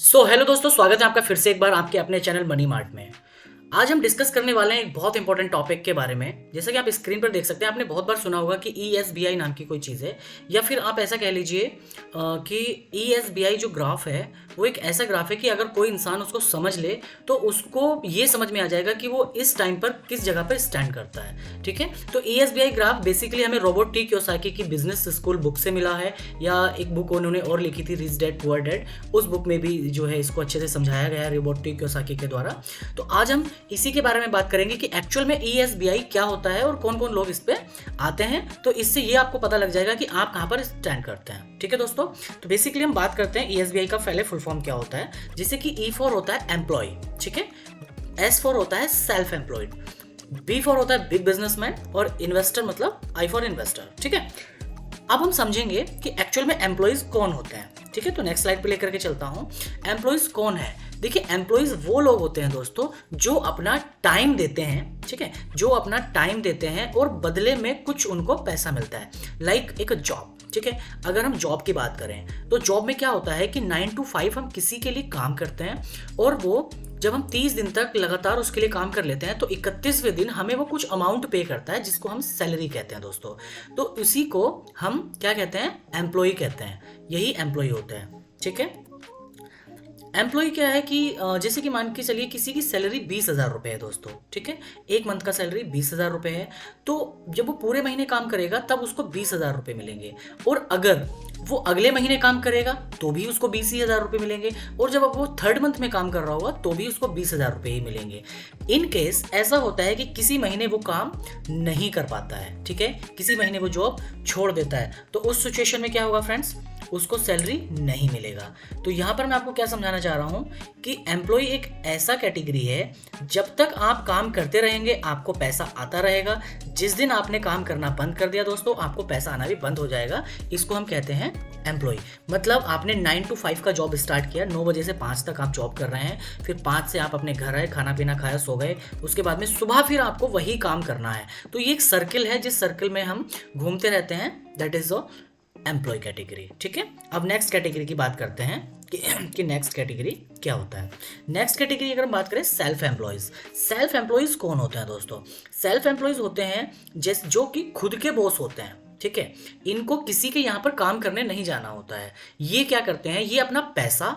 Hello दोस्तों, स्वागत है आपका फिर से एक बार आपके अपने चैनल मनी मार्ट में। आज हम डिस्कस करने वाले हैं एक बहुत इंपॉर्टेंट टॉपिक के बारे में। जैसा कि आप स्क्रीन पर देख सकते हैं, आपने बहुत बार सुना होगा कि ESBI नाम की कोई चीज़ है, या फिर आप ऐसा कह लीजिए कि ESBI जो ग्राफ है वो एक ऐसा ग्राफ है कि अगर कोई इंसान उसको समझ ले तो उसको ये समझ में आ जाएगा कि वो इस टाइम पर किस जगह पर स्टैंड करता है। ठीक है, तो ESBI ग्राफ बेसिकली हमें रॉबर्ट टी कियोसाकी की बिजनेस स्कूल बुक से मिला है, या एक बुक उन्होंने और लिखी थी, रिच डैड पुअर डैड, उस बुक में भी जो है इसको अच्छे से समझाया गया है रॉबर्ट टी कियोसाकी के द्वारा। तो आज हम इसी के बारे में बात करेंगे कि एक्चुअल में ESBI क्या होता है और कौन कौन लोग इस पे आते हैं। तो इससे ये आपको पता लग जाएगा कि आप कहाँ पर स्टैंड करते हैं। ठीक है दोस्तों, तो बेसिकली हम बात करते हैं ESBI का पहले फुल फॉर्म क्या होता है। जैसे कि E फॉर होता है एम्प्लॉय, ठीक है, S फॉर होता है सेल्फ एम्प्लॉयड, B फॉर होता है बिग बिजनेसमैन, और इन्वेस्टर मतलब I फॉर इन्वेस्टर। ठीक है, अब हम समझेंगे कि एक्चुअल में एम्प्लॉयज कौन होते हैं। ठीक है, तो नेक्स्ट स्लाइड पे लेकर के चलता हूँ। एम्प्लॉयज कौन है? देखिए, एम्प्लॉयज वो लोग होते हैं दोस्तों जो अपना टाइम देते हैं। ठीक है, जो अपना टाइम देते हैं और बदले में कुछ उनको पैसा मिलता है, लाइक एक जॉब। ठीक है, अगर हम जॉब की बात करें तो जॉब में क्या होता है कि 9 to 5 हम किसी के लिए काम करते हैं, और वो जब हम 30 दिन तक लगातार उसके लिए काम कर लेते हैं तो 31वें दिन हमें वो कुछ अमाउंट पे करता है, जिसको हम सैलरी कहते हैं दोस्तों। तो उसी को हम क्या कहते हैं? एम्प्लॉय कहते हैं। यही एम्प्लॉय होते हैं। ठीक है, एम्प्लॉय क्या है कि जैसे कि मान के चलिए किसी की सैलरी 20,000 रुपये है दोस्तों। ठीक है, एक मंथ का सैलरी 20,000 रुपये है, तो जब वो पूरे महीने काम करेगा तब उसको 20,000 रुपये मिलेंगे, और अगर वो अगले महीने काम करेगा तो भी उसको 20,000 रुपये मिलेंगे, और जब वो थर्ड मंथ में काम कर रहा होगा तो भी उसको 20,000 रुपये ही मिलेंगे। इन केस ऐसा होता है कि किसी महीने वो काम नहीं कर पाता है, ठीक है, किसी महीने वो जॉब छोड़ देता है, तो उस सिचुएशन में क्या होगा फ्रेंड्स? उसको सैलरी नहीं मिलेगा। तो यहाँ पर मैं आपको क्या समझाना चाह रहा हूँ कि एम्प्लॉय एक ऐसा कैटेगरी है, जब तक आप काम करते रहेंगे आपको पैसा आता रहेगा। जिस दिन आपने काम करना बंद कर दिया दोस्तों, आपको पैसा आना भी बंद हो जाएगा। इसको हम कहते हैं एम्प्लॉय। मतलब आपने 9 to 5 का जॉब स्टार्ट किया, 9 बजे से 5 तक आप जॉब कर रहे हैं, फिर 5 से आप अपने घर आए, खाना पीना खाया, सो गए, उसके बाद में सुबह फिर आपको वही काम करना है। तो ये एक सर्किल है, जिस सर्किल में हम घूमते रहते हैं, दैट इज एम्प्लॉय कैटेगरी। ठीक है, अब नेक्स्ट कैटेगरी की बात करते हैं कि नेक्स्ट कैटेगरी क्या होता है। नेक्स्ट कैटेगरी अगर हम बात करें सेल्फ एम्प्लॉयज। सेल्फ एम्प्लॉयज कौन होते हैं दोस्तों? सेल्फ एम्प्लॉयज होते हैं जो कि खुद के बॉस होते हैं। ठीक है, इनको किसी के यहाँ पर काम करने नहीं जाना होता है। ये क्या करते हैं? ये अपना पैसा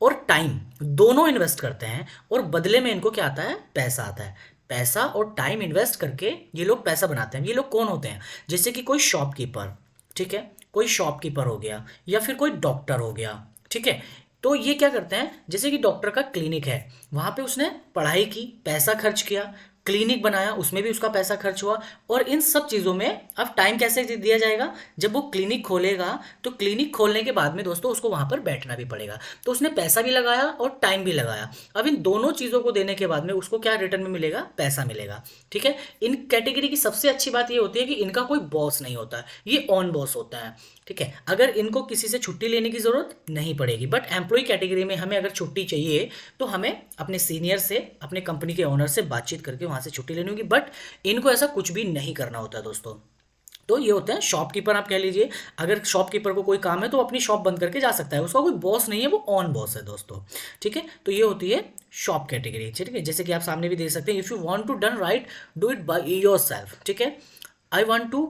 और टाइम दोनों इन्वेस्ट करते हैं, और बदले में इनको क्या आता है? पैसा आता है। पैसा और टाइम इन्वेस्ट करके ये लोग पैसा बनाते हैं। ये लोग कौन होते हैं? जैसे कि कोई शॉपकीपर, ठीक है, कोई शॉपकीपर हो गया, या फिर कोई डॉक्टर हो गया। ठीक है, तो ये क्या करते हैं? जैसे कि डॉक्टर का क्लिनिक है, वहाँ पे उसने पढ़ाई की, पैसा खर्च किया, क्लिनिक बनाया, उसमें भी उसका पैसा खर्च हुआ, और इन सब चीज़ों में अब टाइम कैसे दिया जाएगा? जब वो क्लिनिक खोलेगा तो क्लिनिक खोलने के बाद में दोस्तों उसको वहाँ पर बैठना भी पड़ेगा, तो उसने पैसा भी लगाया और टाइम भी लगाया। अब इन दोनों चीज़ों को देने के बाद में उसको क्या रिटर्न में मिलेगा? पैसा मिलेगा। ठीक है, इन कैटेगरी की सबसे अच्छी बात ये होती है कि इनका कोई बॉस नहीं होता है, ये ऑन बॉस होता है। ठीक है, अगर इनको किसी से छुट्टी लेने की ज़रूरत नहीं पड़ेगी। बट एम्प्लॉय कैटेगरी में हमें अगर छुट्टी चाहिए तो हमें अपने सीनियर से, अपने कंपनी के ओनर से बातचीत करके वहाँ से छुट्टी लेनी होगी। बट इनको ऐसा कुछ भी नहीं करना होता है दोस्तों। तो ये होते हैं शॉपकीपर, आप कह लीजिए। अगर शॉपकीपर को कोई काम है तो अपनी शॉप बंद करके जा सकता है, उसका कोई बॉस नहीं है, वो ऑन बॉस है दोस्तों। ठीक है, तो ये होती है शॉप कैटेगरी। ठीक है, जैसे कि आप सामने भी देख सकते हैं, if you want to done right, do it by yourself. ठीक है, I want to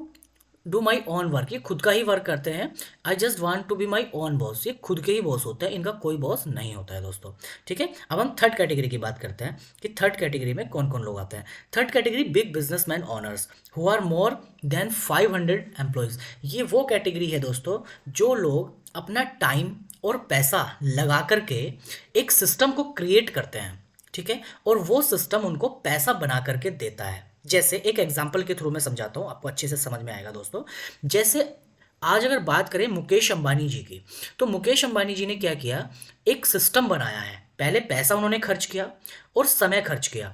do my own work, ये खुद का ही वर्क करते हैं। I just want to be my own boss, ये खुद के ही बॉस होते हैं, इनका कोई बॉस नहीं होता है दोस्तों। ठीक है, अब हम थर्ड कैटेगरी की बात करते हैं कि थर्ड कैटेगरी में कौन कौन लोग आते हैं। Third category big businessman owners who are more than 500 employees. ये वो कैटेगरी है दोस्तों जो लोग अपना टाइम और पैसा लगा करके एक सिस्टम को क्रिएट करते हैं। ठीक है, और वो सिस्टम उनको पैसा बना करके देता है। जैसे एक एग्जाम्पल के थ्रू मैं समझाता हूँ, आपको अच्छे से समझ में आएगा दोस्तों। जैसे आज अगर बात करें मुकेश अंबानी जी की, तो मुकेश अंबानी जी ने क्या किया? एक सिस्टम बनाया है। पहले पैसा उन्होंने खर्च किया और समय खर्च किया,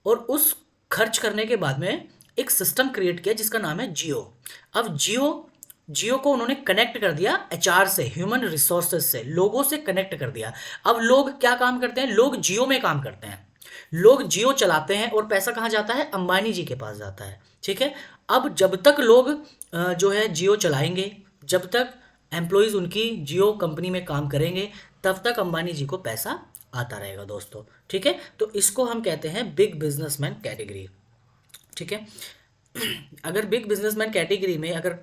और उस खर्च करने के बाद में एक सिस्टम क्रिएट किया जिसका नाम है जियो। अब जियो को उन्होंने कनेक्ट कर दिया HR से, ह्यूमन रिसोर्सेज से, लोगों से कनेक्ट कर दिया। अब लोग क्या काम करते हैं? लोग जियो में काम करते हैं, लोग जियो चलाते हैं, और पैसा कहाँ जाता है? अंबानी जी के पास जाता है। ठीक है, अब जब तक लोग जो है जियो चलाएंगे, जब तक एम्प्लॉयज़ उनकी जियो कंपनी में काम करेंगे, तब तक अंबानी जी को पैसा आता रहेगा दोस्तों। ठीक है, तो इसको हम कहते हैं बिग बिजनेसमैन कैटेगरी। ठीक है, अगर बिग बिजनेसमैन कैटेगरी में अगर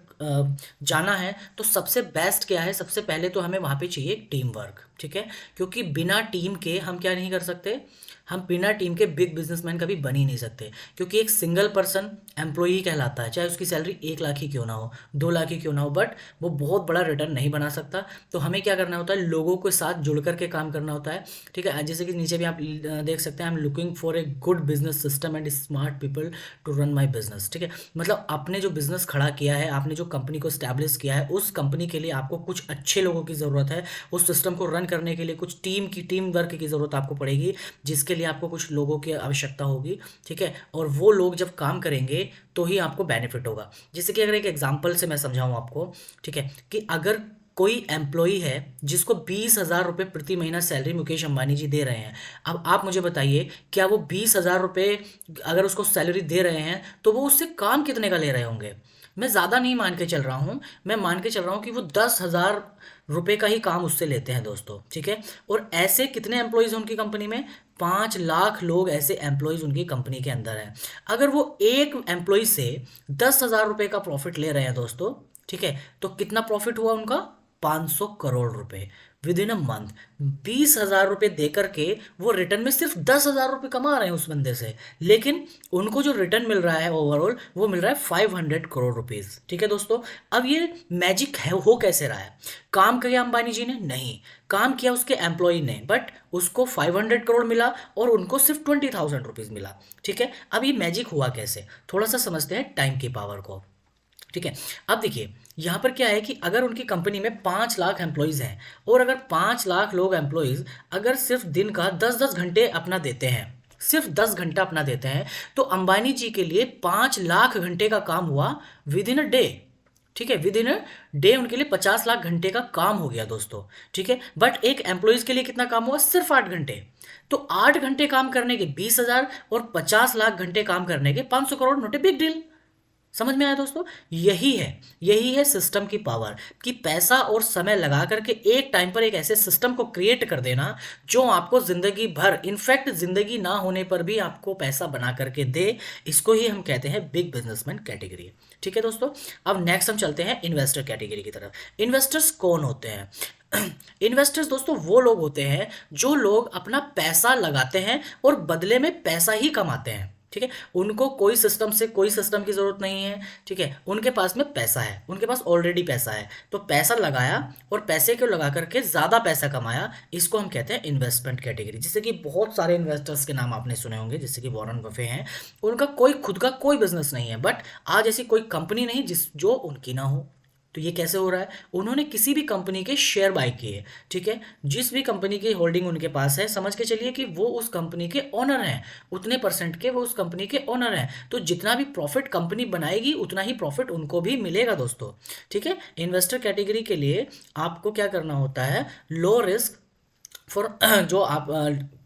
जाना है तो सबसे बेस्ट क्या है, सबसे पहले तो हमें वहाँ पे चाहिए टीम वर्क। ठीक है, क्योंकि बिना टीम के हम क्या नहीं कर सकते, हम बिना टीम के बिग बिजनेसमैन कभी बन ही नहीं सकते। क्योंकि एक सिंगल पर्सन एम्प्लॉई कहलाता है, चाहे उसकी सैलरी 1 लाख ही क्यों ना हो, 2 लाख ही क्यों ना हो, बट वो बहुत बड़ा रिटर्न नहीं बना सकता। तो हमें क्या करना होता है, लोगों के साथ जुड़ करके काम करना होता है। ठीक है, जैसे कि नीचे भी आप देख सकते हैं, I am looking for a good business system and smart people to run my business. ठीक है, मतलब आपने जो बिजनेस खड़ा किया है, आपने जो कंपनी को स्टैब्लिश किया है, उस कंपनी के लिए आपको कुछ अच्छे लोगों की ज़रूरत है। उस सिस्टम को रन करने के लिए कुछ टीम वर्क की ज़रूरत आपको पड़ेगी, जिसके लिए आपको कुछ लोगों की आवश्यकता होगी। ठीक है, और वो लोग जब काम करेंगे तो ही आपको बेनिफिट होगा। जैसे कि अगर एक एग्जांपल से मैं समझाऊं आपको, ठीक है, कि अगर कोई एम्प्लॉई है जिसको 20,000 रुपये प्रति महीना सैलरी मुकेश अंबानी जी दे रहे हैं, अब आप मुझे बताइए क्या वो 20,000 रुपये अगर उसको सैलरी दे रहे हैं तो वो उससे काम कितने का ले रहे होंगे? मैं ज़्यादा नहीं मान के चल रहा हूँ, मैं मान के चल रहा हूँ कि वो 10,000 रुपये का ही काम उससे लेते हैं दोस्तों। ठीक है, और ऐसे कितने एम्प्लॉयज़ हैं उनकी कंपनी में? 5 लाख लोग ऐसे एम्प्लॉयज़ उनकी कंपनी के अंदर हैं। अगर वो एक एम्प्लॉय से 10,000 रुपये का प्रॉफिट ले रहे हैं दोस्तों, ठीक है, तो कितना प्रॉफिट हुआ उनका? 500 करोड़ रुपए विद इन अ मंथ। 20,000 रुपये दे करके वो रिटर्न में सिर्फ 10,000 रुपये कमा रहे हैं उस बंदे से, लेकिन उनको जो रिटर्न मिल रहा है ओवरऑल वो मिल रहा है 500 करोड़ रुपीज़। ठीक है दोस्तों, अब ये मैजिक है, हो कैसे रहा है? काम किया अंबानी जी ने? नहीं, काम किया उसके एम्प्लॉय ने, बट उसको 500 करोड़ मिला और उनको सिर्फ 20,000 रुपीज़ मिला। ठीक है, अब ये मैजिक हुआ कैसे, थोड़ा सा समझते हैं टाइम की पावर को। ठीक है, अब देखिए यहाँ पर क्या है कि अगर उनकी कंपनी में 5 लाख एम्प्लॉयज़ हैं और अगर 5 लाख लोग एम्प्लॉयज़ अगर सिर्फ दिन का 10-10 घंटे अपना देते हैं, सिर्फ 10 घंटा अपना देते हैं, तो अंबानी जी के लिए 5 लाख घंटे का काम हुआ विद इन अ डे। ठीक है, विद इन अ डे उनके लिए 50 लाख घंटे का काम हो गया दोस्तों। ठीक है, बट एक एम्प्लॉयज़ के लिए कितना काम हुआ? सिर्फ 8 घंटे। तो 8 घंटे काम करने के 20,000 और 50 लाख घंटे काम करने के 500 crore, note a big deal. समझ में आया दोस्तों? यही है सिस्टम की पावर, कि पैसा और समय लगा करके एक टाइम पर एक ऐसे सिस्टम को क्रिएट कर देना जो आपको जिंदगी भर, इनफैक्ट जिंदगी ना होने पर भी आपको पैसा बना करके दे। इसको ही हम कहते हैं बिग बिजनेसमैन कैटेगरी। ठीक है दोस्तों, अब नेक्स्ट हम चलते हैं इन्वेस्टर कैटेगरी की तरफ। इन्वेस्टर्स कौन होते हैं? इन्वेस्टर्स दोस्तों वो लोग होते हैं जो लोग अपना पैसा लगाते हैं और बदले में पैसा ही कमाते हैं। ठीक है, उनको कोई सिस्टम की जरूरत नहीं है। ठीक है, उनके पास में पैसा है, उनके पास ऑलरेडी पैसा है, तो पैसा लगाया और पैसे को लगा करके ज़्यादा पैसा कमाया, इसको हम कहते हैं इन्वेस्टमेंट कैटेगरी। जैसे कि बहुत सारे इन्वेस्टर्स के नाम आपने सुने होंगे, जैसे कि वॉरेन बफे हैं, उनका कोई खुद का कोई बिजनेस नहीं है, बट आज ऐसी कोई कंपनी नहीं जो उनकी ना हो। तो ये कैसे हो रहा है? उन्होंने किसी भी कंपनी के शेयर बाय किए। ठीक है, जिस भी कंपनी की होल्डिंग उनके पास है, समझ के चलिए कि वो उस कंपनी के ओनर हैं, उतने परसेंट के वो उस कंपनी के ओनर हैं। तो जितना भी प्रॉफिट कंपनी बनाएगी उतना ही प्रॉफिट उनको भी मिलेगा दोस्तों। ठीक है, इन्वेस्टर कैटेगरी के लिए आपको क्या करना होता है? लो रिस्क फॉर जो आप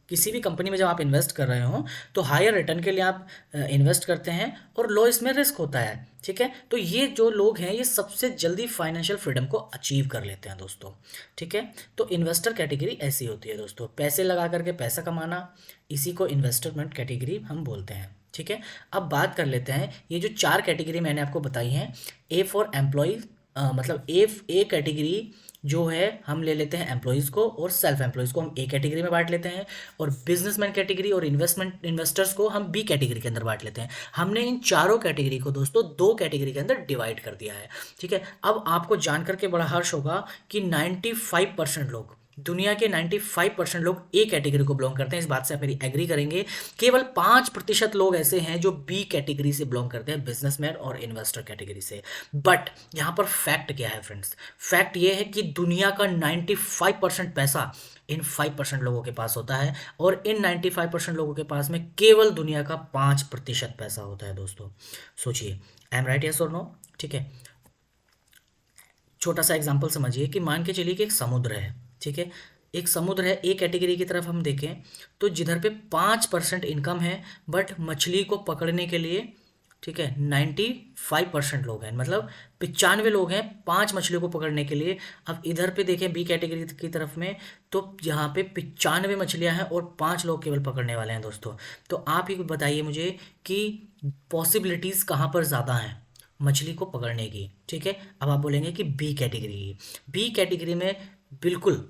किसी भी कंपनी में जब आप इन्वेस्ट कर रहे हो तो हायर रिटर्न के लिए आप इन्वेस्ट करते हैं और लो इसमें रिस्क होता है। ठीक है, तो ये जो लोग हैं ये सबसे जल्दी फाइनेंशियल फ्रीडम को अचीव कर लेते हैं दोस्तों। ठीक है, तो इन्वेस्टर कैटेगरी ऐसी होती है दोस्तों, पैसे लगा करके पैसा कमाना, इसी को इन्वेस्टमेंट कैटेगरी हम बोलते हैं। ठीक है, अब बात कर लेते हैं, ये जो 4 कैटेगरी मैंने आपको बताई हैं, ए फॉर एम्प्लॉय, मतलब ए कैटेगरी जो है हम ले लेते हैं एम्प्लॉयज़ को, और सेल्फ एम्प्लॉयज़ को हम ए कैटेगरी में बांट लेते हैं, और बिजनेसमैन कैटेगरी और इन्वेस्टर्स को हम बी कैटेगरी के अंदर बांट लेते हैं। हमने इन चारों कैटेगरी को दोस्तों 2 कैटेगरी के अंदर डिवाइड कर दिया है। ठीक है, अब आपको जानकर के बड़ा हर्ष होगा कि 95% लोग, दुनिया के 95% लोग ए कैटेगरी को बिलोंग करते हैं। इस बात से आप मेरी एग्री करेंगे। केवल 5% लोग ऐसे हैं जो बी कैटेगरी से बिलोंग करते हैं, बिजनेसमैन और इन्वेस्टर कैटेगरी से। बट यहाँ पर फैक्ट क्या है फ्रेंड्स? फैक्ट ये है कि दुनिया का 95% पैसा इन 5% लोगों के पास होता है, और इन 95% लोगों के पास में केवल दुनिया का 5% पैसा होता है दोस्तों। सोचिए, आई एम राइट, यस और नो? ठीक है, छोटा सा एग्जांपल समझिए कि मान के चलिए कि एक समुद्र है। ठीक है, एक समुद्र है, ए कैटेगरी की तरफ हम देखें तो जिधर पे 5% इनकम है, बट मछली को पकड़ने के लिए, ठीक है, 95% लोग हैं, मतलब 95 लोग हैं 5 मछलियों को पकड़ने के लिए। अब इधर पे देखें बी कैटेगरी की तरफ में, तो यहाँ पे 95 मछलियाँ हैं और 5 लोग केवल पकड़ने वाले हैं दोस्तों। तो आप ही बताइए मुझे कि पॉसिबिलिटीज़ कहाँ पर ज़्यादा हैं मछली को पकड़ने की। ठीक है, अब आप बोलेंगे कि बी कैटेगरी, बी कैटेगरी में बिल्कुल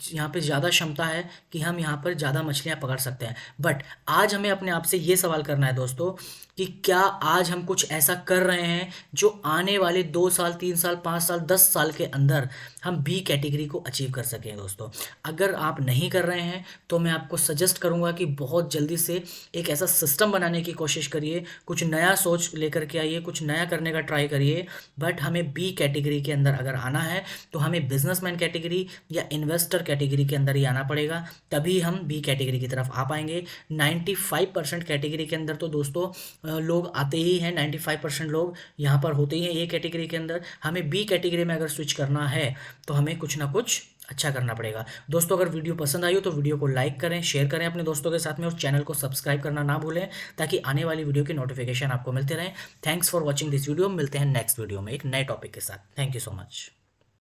यहाँ पे ज़्यादा क्षमता है कि हम यहाँ पर ज़्यादा मछलियाँ पकड़ सकते हैं। बट आज हमें अपने आप से ये सवाल करना है दोस्तों कि क्या आज हम कुछ ऐसा कर रहे हैं जो आने वाले 2 साल, 3 साल, 5 साल, 10 साल के अंदर हम बी कैटेगरी को अचीव कर सकें दोस्तों। अगर आप नहीं कर रहे हैं तो मैं आपको सजेस्ट करूँगा कि बहुत जल्दी से एक ऐसा सिस्टम बनाने की कोशिश करिए, कुछ नया सोच लेकर के आइए, कुछ नया करने का ट्राई करिए। बट हमें बी कैटेगरी के अंदर अगर आना है तो हमें बिजनेसमैन कैटेगरी या इन्वेस्टर कैटेगरी के अंदर ही आना पड़ेगा, तभी हम बी कैटेगरी की तरफ आ पाएंगे। 95% कैटेगरी के अंदर तो दोस्तों लोग आते ही हैं, 95% लोग यहाँ पर होते ही हैं ये कैटेगरी के अंदर। हमें बी कैटेगरी में अगर स्विच करना है तो हमें कुछ ना कुछ अच्छा करना पड़ेगा दोस्तों। अगर वीडियो पसंद आई हो तो वीडियो को लाइक करें, शेयर करें अपने दोस्तों के साथ में, और चैनल को सब्सक्राइब करना ना भूलें ताकि आने वाली वीडियो की नोटिफिकेशन आपको मिलते रहें। Thanks for watching this video. मिलते हैं नेक्स्ट वीडियो में एक नए टॉपिक के साथ। Thank you so much.